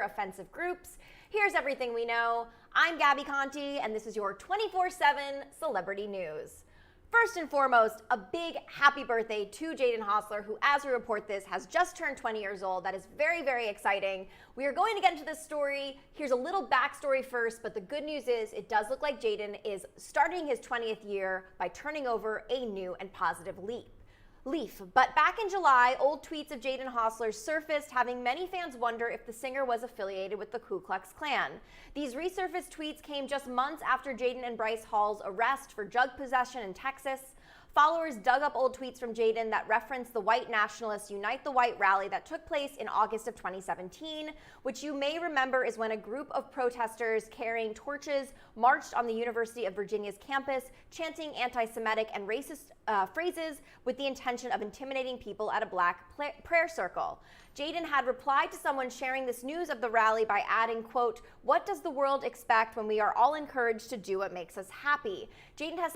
offensive groups. Here's everything we know. I'm Gabby Conti, and this is your 24/7 celebrity news. First and foremost, a big happy birthday to Jaden Hossler, who, as we report this, has just turned 20 years old. That is very, very exciting. We are going to get into this story. Here's a little backstory first, but the good news is it does look like Jaden is starting his 20th year by turning over a new and positive leaf. But back in July, old tweets of Jaden Hossler surfaced, having many fans wonder if the singer was affiliated with the Ku Klux Klan. These resurfaced tweets came just months after Jaden and Bryce Hall's arrest for drug possession in Texas. Followers dug up old tweets from Jaden that referenced the white nationalists Unite the White rally that took place in August of 2017, which you may remember is when a group of protesters carrying torches marched on the University of Virginia's campus, chanting anti-Semitic and racist phrases with the intention of intimidating people at a black prayer circle. Jaden had replied to someone sharing this news of the rally by adding, quote, "What does the world expect when we are all encouraged to do what makes us happy?" Jaden has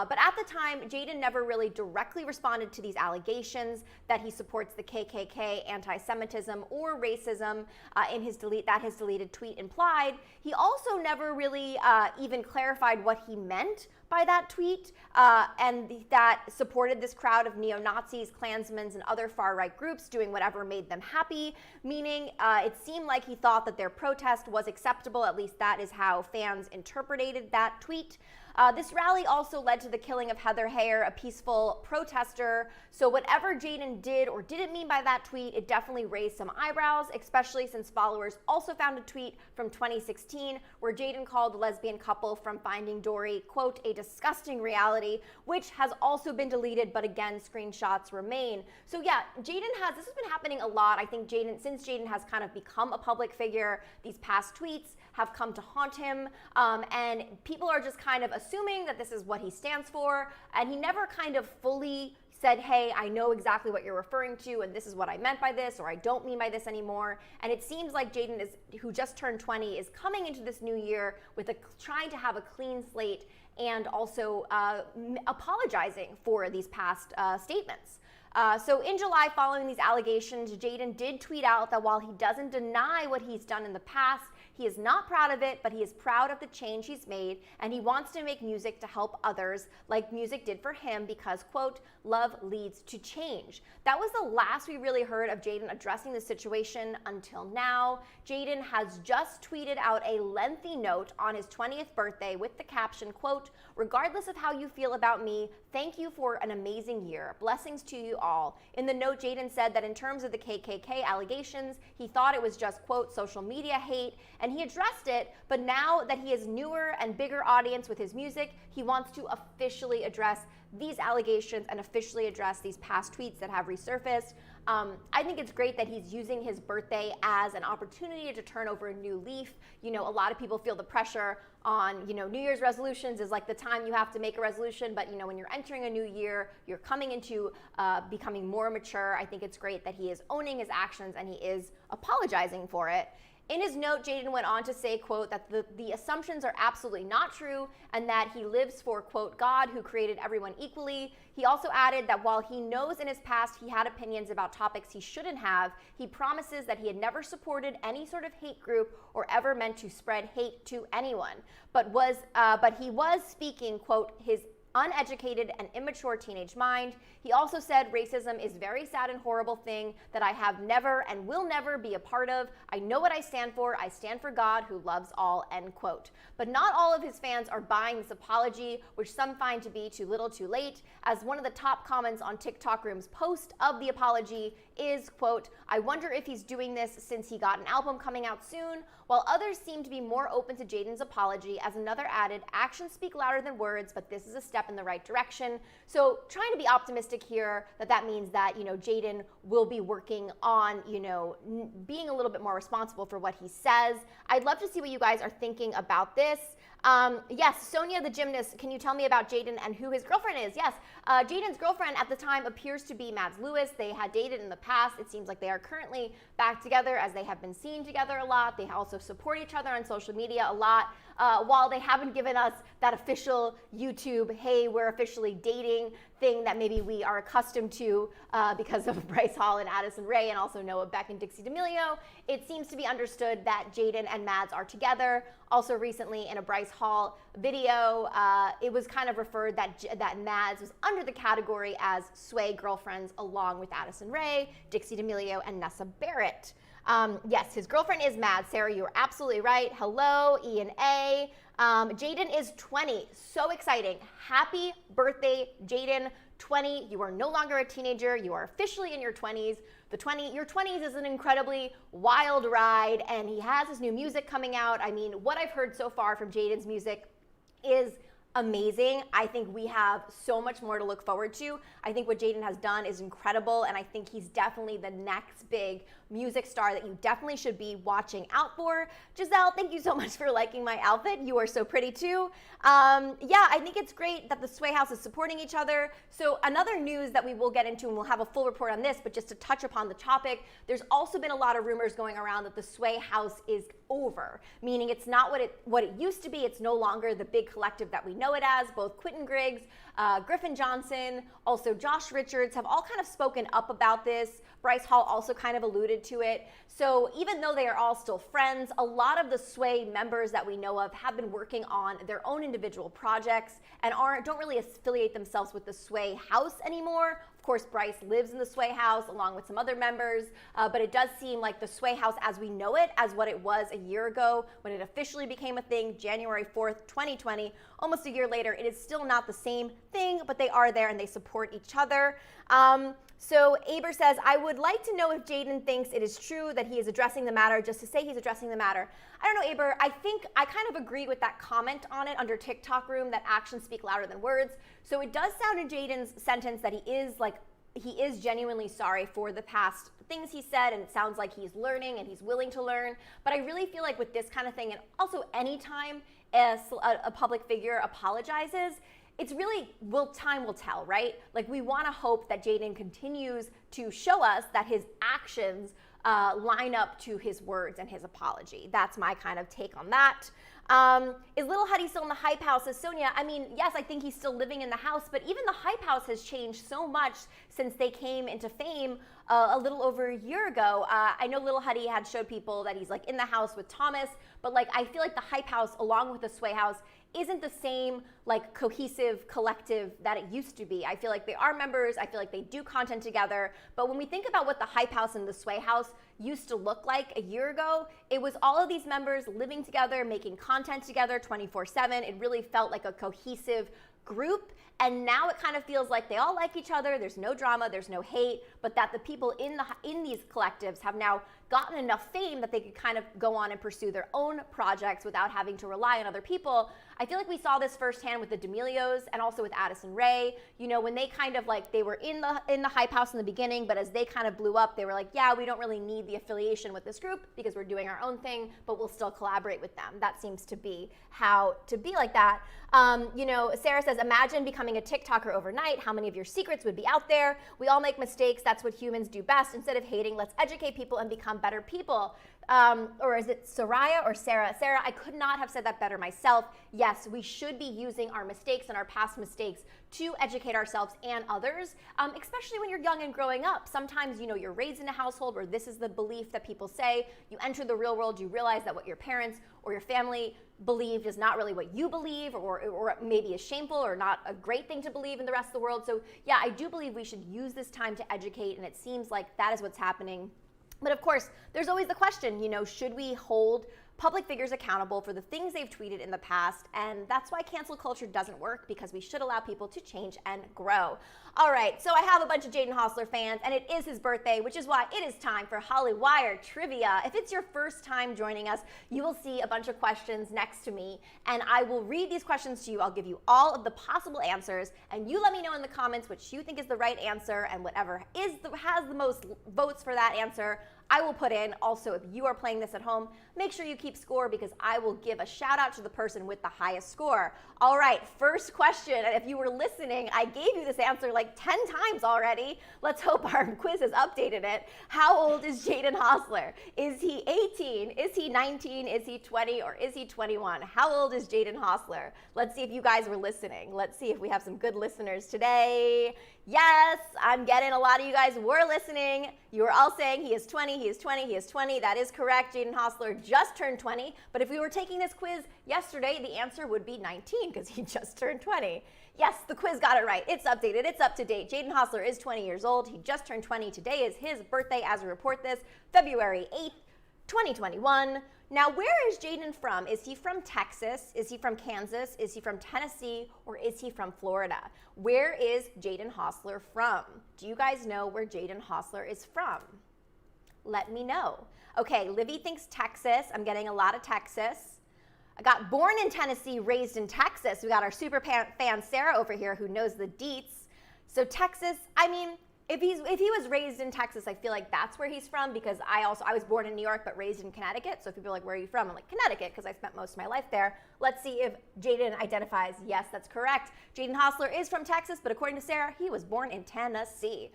but at the time, Jaden never really directly responded to these allegations that he supports the KKK, anti-Semitism, or racism in his deleted tweet implied. He also never really even clarified what he meant by that tweet and that supported this crowd of neo-Nazis, Klansmen, and other far-right groups doing whatever made them happy, meaning it seemed like he thought that their protest was acceptable. At least that is how fans interpreted that tweet. This rally also led to the killing of Heather Heyer, a peaceful protester. So whatever Jaden did or didn't mean by that tweet, it definitely raised some eyebrows, especially since followers also found a tweet from 2016 where Jaden called the lesbian couple from Finding Dory, quote, "a disgusting reality," which has also been deleted, but again, screenshots remain. So yeah, this has been happening a lot. I think since Jaden has kind of become a public figure, these past tweets have come to haunt him, and people are just kind of assuming that this is what he stands for, and he never kind of fully said, hey, I know exactly what you're referring to, and this is what I meant by this, or I don't mean by this anymore. And it seems like Jaden, who just turned 20, is coming into this new year with trying to have a clean slate and also apologizing for these past statements. So in July, following these allegations, Jaden did tweet out that while he doesn't deny what he's done in the past, he is not proud of it, but he is proud of the change he's made, and he wants to make music to help others like music did for him because, quote, "love leads to change." That was the last we really heard of Jaden addressing the situation until now. Jaden has just tweeted out a lengthy note on his 20th birthday with the caption, quote, "regardless of how you feel about me, thank you for an amazing year. Blessings to you all." In the note, Jaden said that in terms of the KKK allegations, he thought it was just, quote, social media hate, and he addressed it, but now that he has newer and bigger audience with his music, he wants to officially address these allegations and officially address these past tweets that have resurfaced. I think it's great that he's using his birthday as an opportunity to turn over a new leaf. You know, a lot of people feel the pressure on, New Year's resolutions is like the time you have to make a resolution, but when you're entering a new year, you're coming into becoming more mature. I think it's great that he is owning his actions and he is apologizing for it. In his note, Jaden went on to say, quote, that the assumptions are absolutely not true and that he lives for, quote, God who created everyone equally. He also added that while he knows in his past he had opinions about topics he shouldn't have, he promises that he had never supported any sort of hate group or ever meant to spread hate to anyone, but he was speaking, quote, his uneducated and immature teenage mind. He also said racism is a very sad and horrible thing that I have never and will never be a part of. I know what I stand for. I stand for God who loves all, end quote. But not all of his fans are buying this apology, which some find to be too little too late, as one of the top comments on TikTok Room's post of the apology is, quote, "I wonder if he's doing this since he got an album coming out soon," while others seem to be more open to Jaden's apology, as another added, "Actions speak louder than words, but this is a step in the right direction." So trying to be optimistic here that means that, Jaden will be working on, being a little bit more responsible for what he says. I'd love to see what you guys are thinking about this. Yes, Sonia the gymnast, can you tell me about Jaden and who his girlfriend is? Yes, Jaden's girlfriend at the time appears to be Mads Lewis. They had dated in the past. It seems like they are currently back together as they have been seen together a lot. They also support each other on social media a lot. While they haven't given us that official YouTube, hey, we're officially dating thing that maybe we are accustomed to because of Bryce Hall and Addison Ray, and also Noah Beck and Dixie D'Amelio. It seems to be understood that Jaden and Mads are together. Also recently in a Bryce Hall video, it was kind of referred that Mads was under the category as Sway girlfriends along with Addison Ray, Dixie D'Amelio, and Nessa Barrett. Yes, his girlfriend is Mads. Sarah, you are absolutely right. Hello, Ian A. Jaden is 20. So exciting. Happy birthday, Jaden. 20. You are no longer a teenager. You are officially in your 20s. Your 20s is an incredibly wild ride, and he has his new music coming out. I mean, what I've heard so far from Jaden's music is amazing. I think we have so much more to look forward to. I think what Jaden has done is incredible, and I think he's definitely the next big music star that you definitely should be watching out for. Giselle, thank you so much for liking my outfit. You are so pretty too. Yeah, I think it's great that the Sway House is supporting each other. So another news that we will get into, and we'll have a full report on this, but just to touch upon the topic, there's also been a lot of rumors going around that the Sway House is over, meaning it's not what it used to be. It's no longer the big collective that we know it as. Both Quentin Griggs, Griffin Johnson, also Josh Richards have all kind of spoken up about this. Bryce Hall also kind of alluded to it. So even though they are all still friends, a lot of the Sway members that we know of have been working on their own individual projects and don't really affiliate themselves with the Sway House anymore. Of course, Bryce lives in the Sway House along with some other members, but it does seem like the Sway House as we know it, as what it was a year ago when it officially became a thing, January 4th, 2020, almost a year later, it is still not the same thing, but they are there and they support each other. So Aber says, I would like to know if Jaden thinks it is true that he is addressing the matter just to say he's addressing the matter. I don't know, Aber. I think I kind of agree with that comment on it under TikTok Room that actions speak louder than words. So it does sound in Jaden's sentence that he is genuinely sorry for the past things he said, and it sounds like he's learning and he's willing to learn. But I really feel like with this kind of thing, and also anytime a public figure apologizes, it's really, time will tell, right? Like, we want to hope that Jaden continues to show us that his actions line up to his words and his apology. That's my kind of take on that. Is Little Huddy still in the Hype House? Says Sonia. I mean, yes, I think he's still living in the house, but even the Hype House has changed so much since they came into fame a little over a year ago. I know Little Huddy had showed people that he's like in the house with Thomas, but like I feel like the Hype House along with the Sway House isn't the same like cohesive collective that it used to be. I feel like they are members. I feel like they do content together. But when we think about what the Hype House and the Sway House used to look like a year ago, it was all of these members living together, making content together 24/7. It really felt like a cohesive group. And now it kind of feels like they all like each other. There's no drama, there's no hate, but that the people in these collectives have now gotten enough fame that they could kind of go on and pursue their own projects without having to rely on other people. I feel like we saw this firsthand with the D'Amelios and also with Addison Ray. You know, when they kind of like, they were in the Hype House in the beginning, but as they kind of blew up, they were like, yeah, we don't really need the affiliation with this group because we're doing our own thing, but we'll still collaborate with them. That seems to be how to be like that. You know, Sarah says, imagine becoming a TikToker overnight. How many of your secrets would be out there? We all make mistakes. That's what humans do best. Instead of hating, let's educate people and become better people. Or is it Soraya or Sarah? Sarah, I could not have said that better myself. Yes, we should be using our mistakes and our past mistakes to educate ourselves and others, especially when you're young and growing up. Sometimes, you know, you're raised in a household where this is the belief that people say. You enter the real world, you realize that what your parents or your family believed is not really what you believe, or maybe is shameful or not a great thing to believe in the rest of the world. So yeah, I do believe we should use this time to educate, and it seems like that is what's happening. But of course, there's always the question, you know, should we hold public figures accountable for the things they've tweeted in the past? And that's why cancel culture doesn't work, because we should allow people to change and grow. All right, so I have a bunch of Jaden Hossler fans, and it is his birthday, which is why it is time for Hollywire Trivia. If it's your first time joining us, you will see a bunch of questions next to me, and I will read these questions to you. I'll give you all of the possible answers, and you let me know in the comments which you think is the right answer, and whatever has the most votes for that answer, I will put in. Also, if you are playing this at home, make sure you keep score because I will give a shout out to the person with the highest score. All right, first question. And if you were listening, I gave you this answer like 10 times already. Let's hope our quiz has updated it. How old is Jaden Hossler? Is he 18? Is he 19? Is he 20? Or is he 21? How old is Jaden Hossler? Let's see if you guys were listening. Let's see if we have some good listeners today. Yes, I'm getting a lot of you guys were listening. You were all saying he is 20, he is 20, he is 20. That is correct. Jaden Hossler just turned 20. But if we were taking this quiz yesterday, the answer would be 19 because he just turned 20. Yes, the quiz got it right. It's updated. It's up to date. Jaden Hossler is 20 years old. He just turned 20. Today is his birthday as we report this, February 8th, 2021. Now, where is Jaden from? Is he from Texas? Is he from Kansas? Is he from Tennessee? Or is he from Florida? Where is Jaden Hossler from? Do you guys know where Jaden Hossler is from? Let me know. Okay, Livy thinks Texas. I'm getting a lot of Texas. I got born in Tennessee, raised in Texas. We got our super fan Sarah over here who knows the deets. So Texas, I mean, if he was raised in Texas, I feel like that's where he's from because I was born in New York but raised in Connecticut. So if people are like, where are you from? I'm like, Connecticut because I spent most of my life there. Let's see if Jaden identifies. Yes, that's correct. Jaden Hossler is from Texas, but according to Sarah, he was born in Tennessee.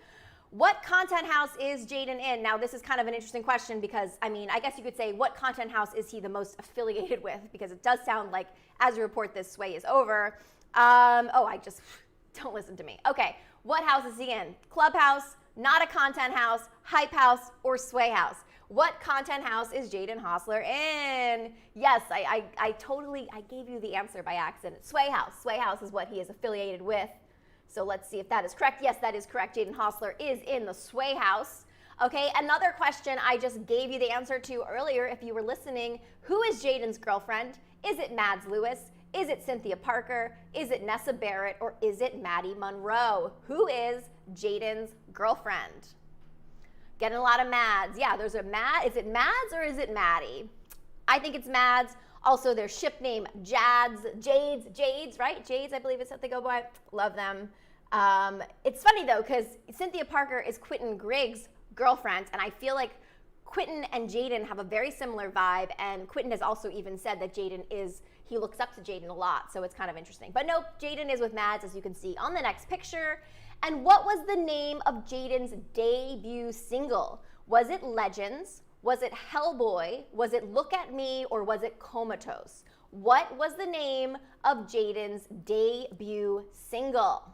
What content house is Jaden in? Now, this is kind of an interesting question because, I mean, I guess you could say, what content house is he the most affiliated with? Because it does sound like, as we report this, Sway is over. Don't listen to me. Okay, what house is he in? Clubhouse, not a content house, hype house, or Sway house? What content house is Jaden Hossler in? Yes, I gave you the answer by accident. Sway house. Sway house is what he is affiliated with. So let's see if that is correct. Yes, that is correct. Jaden Hossler is in the Sway house. Okay, another question I just gave you the answer to earlier if you were listening. Who is Jaden's girlfriend? Is it Mads Lewis? Is it Cynthia Parker? Is it Nessa Barrett? Or is it Maddie Monroe? Who is Jaden's girlfriend? Getting a lot of Mads. Yeah, there's a Mad. Is it Mads or is it Maddie? I think it's Mads. Also, their ship name, Jades, right? Jades, I believe is what they go by. Love them. It's funny, though, because Cynthia Parker is Quentin Griggs' girlfriend, and I feel like Quentin and Jaden have a very similar vibe, and Quentin has also even said that he looks up to Jaden a lot, so it's kind of interesting. But nope, Jaden is with Mads, as you can see on the next picture. And what was the name of Jaden's debut single? Was it Legends? Was it Hellboy? Was it Look at Me? Or was it Comatose? What was the name of Jaden's debut single?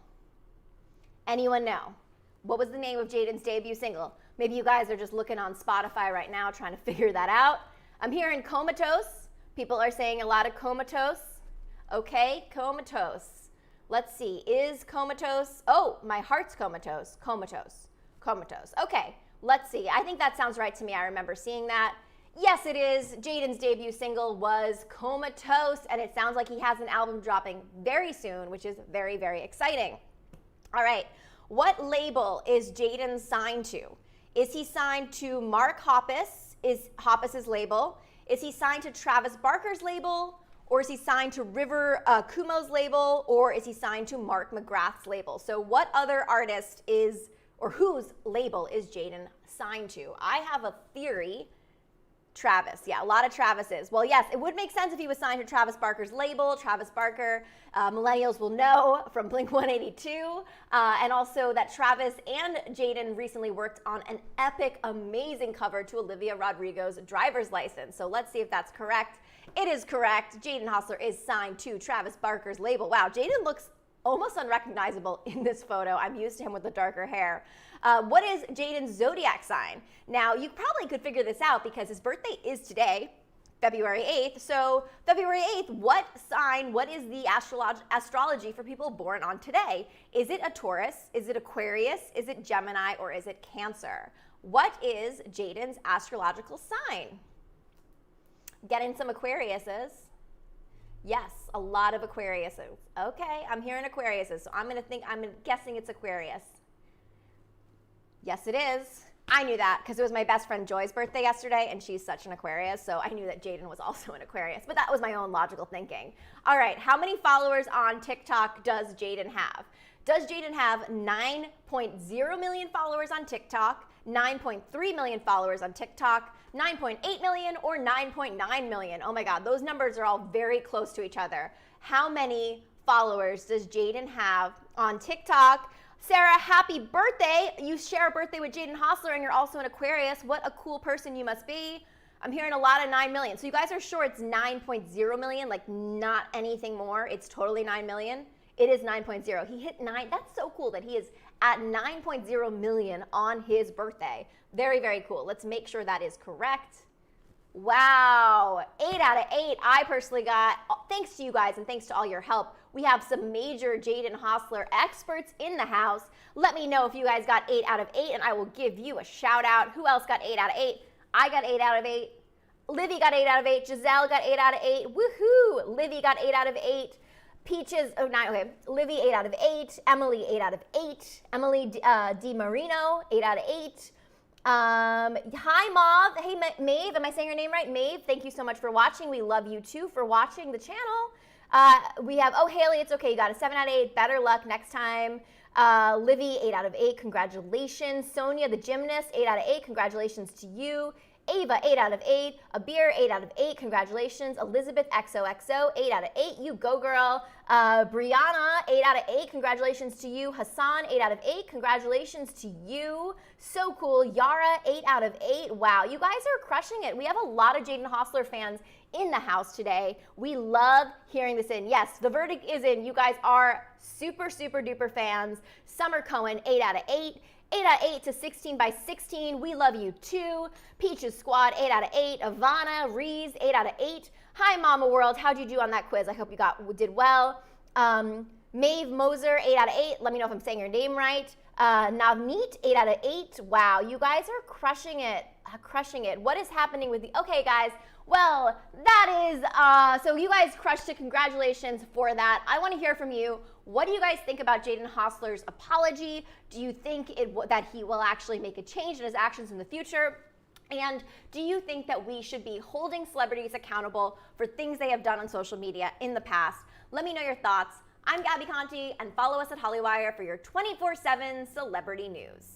Anyone know? What was the name of Jaden's debut single? Maybe you guys are just looking on Spotify right now trying to figure that out. I'm hearing Comatose. People are saying a lot of Comatose. Okay, Comatose. Let's see, is Comatose? Oh, My Heart's Comatose. Comatose. Okay. Let's see. I think that sounds right to me. I remember seeing that. Yes, it is. Jaden's debut single was Comatose, and it sounds like he has an album dropping very soon, which is very, very exciting. All right. What label is Jaden signed to? Is he signed to Mark Hoppus? Is Hoppus's label? Is he signed to Travis Barker's label? Or is he signed to River Kumo's label? Or is he signed to Mark McGrath's label? So what other artist is, or whose label is Jaden signed to? I have a theory. Travis. Yeah, a lot of Travises. Well, yes, it would make sense if he was signed to Travis Barker's label. Travis Barker, millennials will know from Blink-182. And also that Travis and Jaden recently worked on an epic, amazing cover to Olivia Rodrigo's driver's license. So let's see if that's correct. It is correct. Jaden Hossler is signed to Travis Barker's label. Wow, Jaden looks almost unrecognizable in this photo. I'm used to him with the darker hair. What is Jaden's zodiac sign? Now, you probably could figure this out because his birthday is today, February 8th. So February 8th, what is the astrology for people born on today? Is it a Taurus? Is it Aquarius? Is it Gemini? Or is it Cancer? What is Jaden's astrological sign? Getting some Aquariuses. Yes, a lot of Aquariuses. Okay, I'm hearing Aquariuses, so I'm guessing it's Aquarius. Yes, it is. I knew that because it was my best friend Joy's birthday yesterday, and she's such an Aquarius, so I knew that Jaden was also an Aquarius, but that was my own logical thinking. All right, how many followers on TikTok does Jaden have? Does Jaden have 9.0 million followers on TikTok, 9.3 million followers on TikTok, 9.8 million, or 9.9 million. Oh my God, those numbers are all very close to each other. How many followers does Jaden have on TikTok? Sarah, happy birthday. You share a birthday with Jaden Hossler and you're also an Aquarius. What a cool person you must be. I'm hearing a lot of 9 million. So you guys are sure it's 9.0 million, like not anything more. It's totally 9 million. It is 9.0. He hit 9. That's so cool that he is at 9.0 million on his birthday. Very, very cool. Let's make sure that is correct. Wow, 8 out of 8. I personally got, thanks to you guys and thanks to all your help, we have some major Jaden Hossler experts in the house. Let me know if you guys got 8 out of 8 and I will give you a shout out. Who else got 8 out of 8? I got 8 out of 8. Livy got 8 out of 8. Giselle got 8 out of 8. Woohoo! Livy got 8 out of 8. Peaches, oh, 9, okay. Livy, 8 out of 8. Emily, 8 out of 8. Emily D. Marino, 8 out of 8. Hi, Mauve. Hey, Maeve. Am I saying your name right? Maeve, thank you so much for watching. We love you, too, for watching the channel. We have, oh, Haley, it's okay. You got a 7 out of 8. Better luck next time. Livy, 8 out of 8. Congratulations. Sonia, the gymnast, 8 out of 8. Congratulations to you. Ava, 8 out of 8. Abir, 8 out of 8. Congratulations. Elizabeth, XOXO, 8 out of 8. You go, girl. Brianna, 8 out of 8. Congratulations to you. Hassan, 8 out of 8. Congratulations to you. So cool. Yara, 8 out of 8. Wow, you guys are crushing it. We have a lot of Jaden Hossler fans in the house today. We love hearing this in. Yes, the verdict is in. You guys are super, super duper fans. Summer Cohen, 8 out of 8. 8 out of 8 to 16 by 16. We love you too. Peaches Squad, 8 out of 8. Ivana Rees, 8 out of 8. Hi, Mama World. How'd you do on that quiz? I hope you did well. Maeve Moser, 8 out of 8. Let me know if I'm saying your name right. Navneet, 8 out of 8. Wow, you guys are crushing it. Crushing it. What is happening with the... Okay, guys. Well, that is... so you guys crushed it. Congratulations for that. I want to hear from you. What do you guys think about Jaden Hossler's apology? Do you think that he will actually make a change in his actions in the future? And do you think that we should be holding celebrities accountable for things they have done on social media in the past? Let me know your thoughts. I'm Gabby Conti, and follow us at Hollywire for your 24/7 celebrity news.